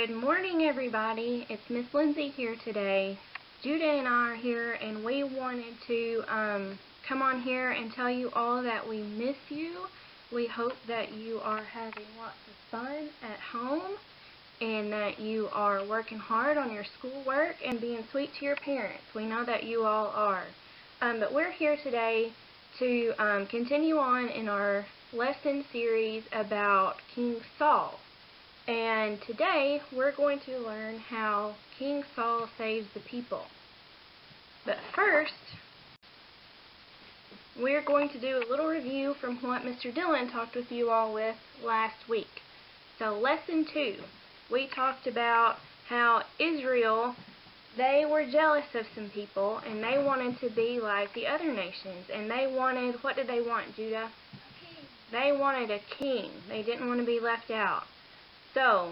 Good morning, everybody. It's Miss Lindsay here today. Judah and I are here, and we wanted to come on here and tell you all that we miss you. We hope that you are having lots of fun at home and that you are working hard on your schoolwork and being sweet to your parents. We know that you all are. But we're here today to continue on in our lesson series about King Saul. And today we're going to learn how King Saul saves the people. But first, we're going to do a little review from what Mr. Dillon talked with you all with last week. So lesson 2, we talked about how Israel, they were jealous of some people and they wanted to be like the other nations. And they wanted, what did they want, Judah? A king. They wanted a king. They didn't want to be left out. So,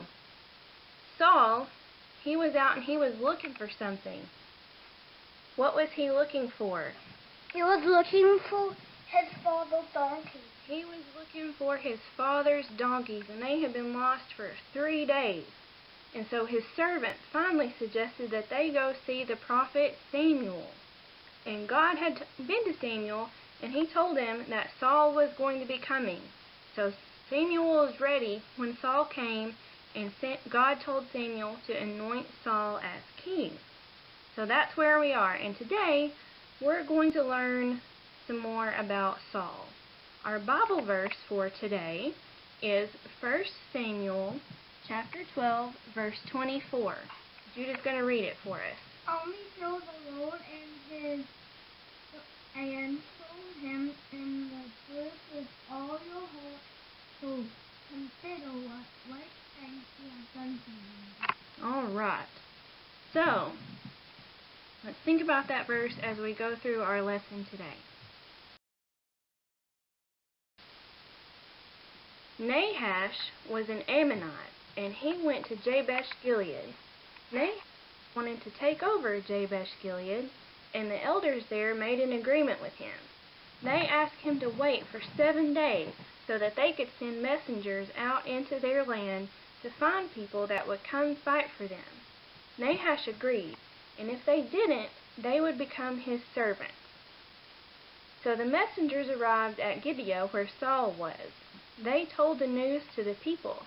Saul, he was out and he was looking for something. What was he looking for? He was looking for his father's donkey. He was looking for his father's donkeys, and they had been lost for 3 days. And so his servant finally suggested that they go see the prophet Samuel. And God had been to Samuel, and he told him that Saul was going to be coming. So Samuel was ready when Saul came, and God told Samuel to anoint Saul as king. So that's where we are. And today, we're going to learn some more about Saul. Our Bible verse for today is 1 Samuel chapter 12, verse 24. Judah's going to read it for us. Only know the Lord and show him in the truth with all your heart. So consider what great things he has done for you. All right. So, let's think about that verse as we go through our lesson today. Nahash was an Ammonite, and he went to Jabesh Gilead. Nahash wanted to take over Jabesh Gilead, and the elders there made an agreement with him. They asked him to wait for 7 days so that they could send messengers out into their land to find people that would come fight for them. Nahash agreed, and if they didn't, they would become his servants. So the messengers arrived at Gibeah where Saul was. They told the news to the people.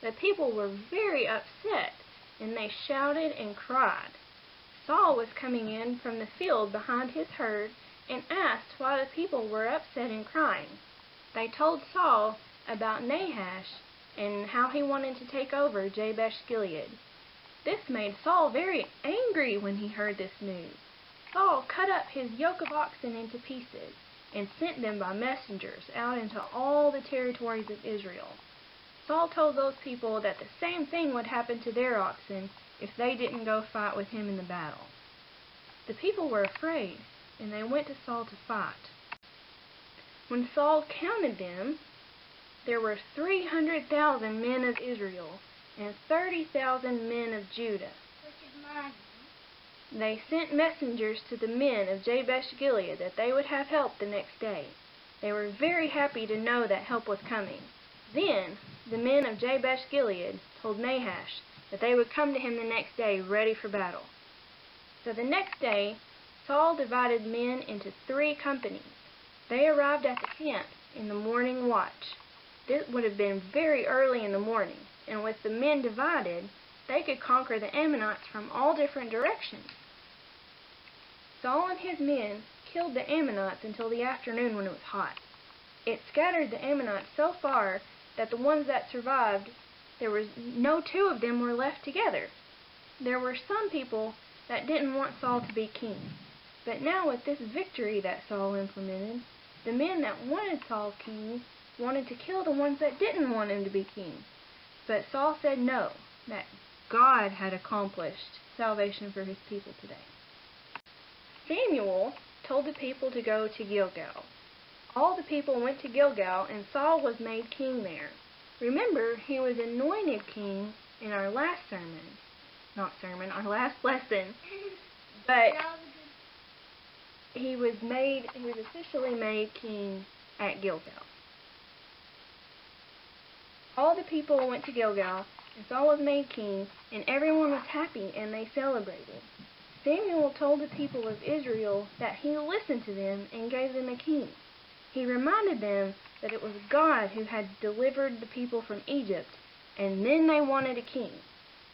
The people were very upset, and they shouted and cried. Saul was coming in from the field behind his herd and asked why the people were upset and crying. They told Saul about Nahash and how he wanted to take over Jabesh Gilead. This made Saul very angry when he heard this news. Saul cut up his yoke of oxen into pieces and sent them by messengers out into all the territories of Israel. Saul told those people that the same thing would happen to their oxen if they didn't go fight with him in the battle. The people were afraid, and they went to Saul to fight. When Saul counted them, there were 300,000 men of Israel and 30,000 men of Judah. Which is mine. They sent messengers to the men of Jabesh Gilead that they would have help the next day. They were very happy to know that help was coming. Then the men of Jabesh Gilead told Nahash that they would come to him the next day ready for battle. So the next day, Saul divided men into 3 companies. They arrived at the camp in the morning watch. This would have been very early in the morning, and with the men divided, they could conquer the Ammonites from all different directions. Saul and his men killed the Ammonites until the afternoon when it was hot. It scattered the Ammonites so far that the ones that survived, there was no 2 of them were left together. There were some people that didn't want Saul to be king. But now with this victory that Saul implemented, the men that wanted Saul king wanted to kill the ones that didn't want him to be king. But Saul said no, that God had accomplished salvation for his people today. Samuel told the people to go to Gilgal. All the people went to Gilgal, and Saul was made king there. Remember, he was anointed king in our last our last lesson. But he was officially made king at Gilgal. All the people went to Gilgal, and Saul was made king, and everyone was happy and they celebrated. Samuel told the people of Israel that he listened to them and gave them a king. He reminded them that it was God who had delivered the people from Egypt, and then they wanted a king.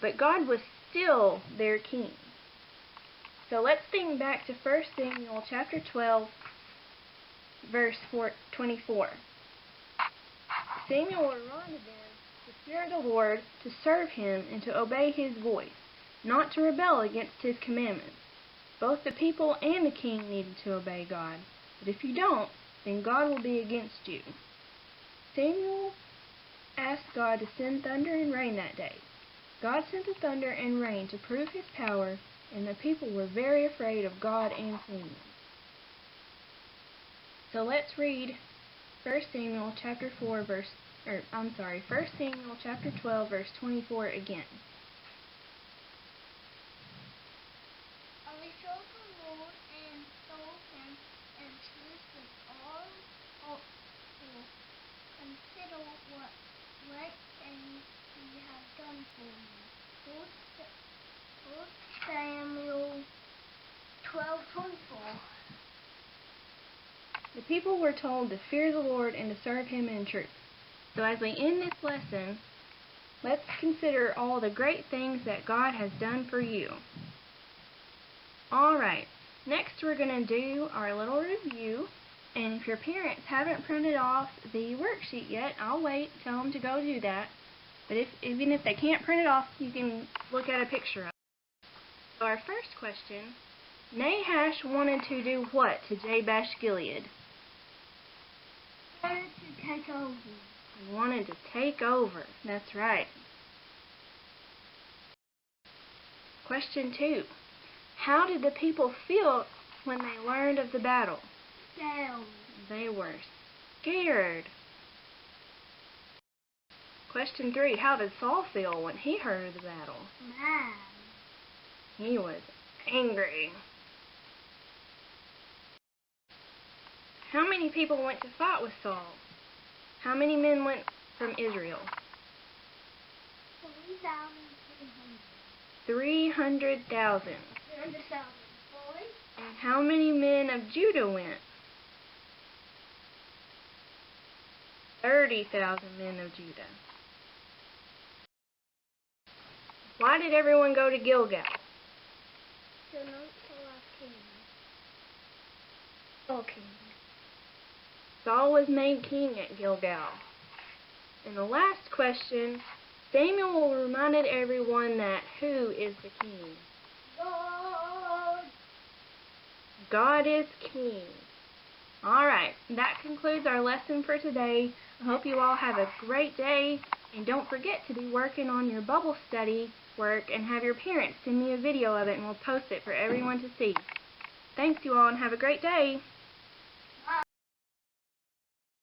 But God was still their king. So let's think back to 1 Samuel chapter 12, verse 24. Samuel reminded them to fear the Lord, to serve him, and to obey his voice, not to rebel against his commandments. Both the people and the king needed to obey God. But if you don't, then God will be against you. Samuel asked God to send thunder and rain that day. God sent the thunder and rain to prove his power, and the people were very afraid of God and Samuel. So let's read 1 Samuel chapter 12, verse 24 again. And we sought the Lord and sought him and truth with all to consider what great things he had done for you. 1 Samuel 12:24. The people were told to fear the Lord and to serve him in truth. So as we end this lesson, let's consider all the great things that God has done for you. Alright, next we're going to do our little review. And if your parents haven't printed off the worksheet yet, I'll wait, tell them to go do that. But even if they can't print it off, you can look at a picture of it. So our first question, Nahash wanted to do what to Jabesh Gilead? He wanted to take over. He wanted to take over. That's right. Question 2. How did the people feel when they learned of the battle? Scared. They were scared. Question 3. How did Saul feel when he heard of the battle? Mad. He was angry. How many people went to fight with Saul? How many men went from Israel? 3,300. 300,000. 300,000. Boys? And how many men of Judah went? 30,000 men of Judah. Why did everyone go to Gilgal? To anoint Saul as king. Okay. Saul was made king at Gilgal. And the last question, Samuel reminded everyone that who is the king? God. God is king. Alright, that concludes our lesson for today. I hope you all have a great day. And don't forget to be working on your bubble study work and have your parents send me a video of it and we'll post it for everyone to see. Thanks you all and have a great day.